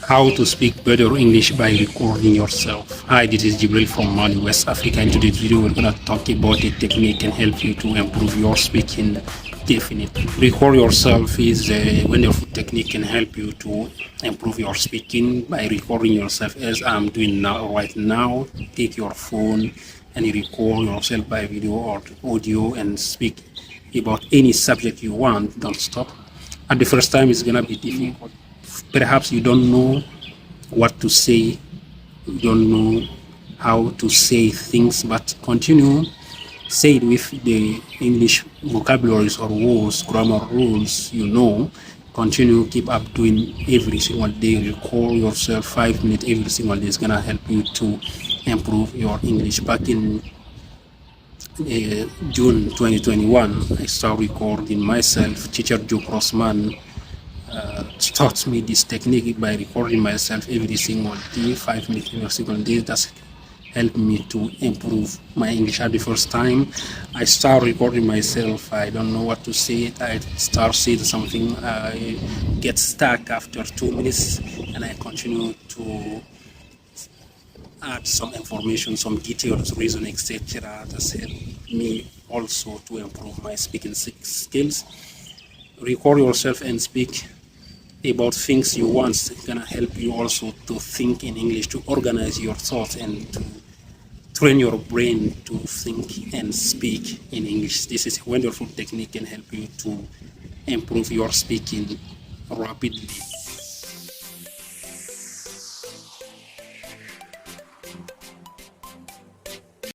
How to speak better English by recording yourself. Hi, this is Jibril from Mali, West Africa. In today's video, we're going to talk about a technique can help you to improve your speaking. Definitely. Record yourself is a wonderful technique can help you to improve your speaking by recording yourself as I'm doing now. Right now, take your phone and you record yourself by video or audio and speak about any subject you want. Don't stop. At the first time, it's going to be difficult. Perhaps you don't know what to say, you don't know how to say things, but continue, say it with the English vocabularies or words, grammar rules, continue, keep up doing every single day. Record yourself 5 minutes every single day. It's gonna help you to improve your English. Back in June 2021, I started recording myself. Teacher Joe Crossman taught me this technique by recording myself every single day, 5 minutes every single day. That's helped me to improve my English. At the first time I start recording myself, I don't know what to say. I start saying something, I get stuck after 2 minutes, and I continue to add some information, some details, reason, etc. That's helped me also to improve my speaking skills. Record yourself and speak about things you want. It's gonna help you also to think in English, to organize your thoughts and to train your brain to think and speak in English. This is a wonderful technique and help you to improve your speaking rapidly.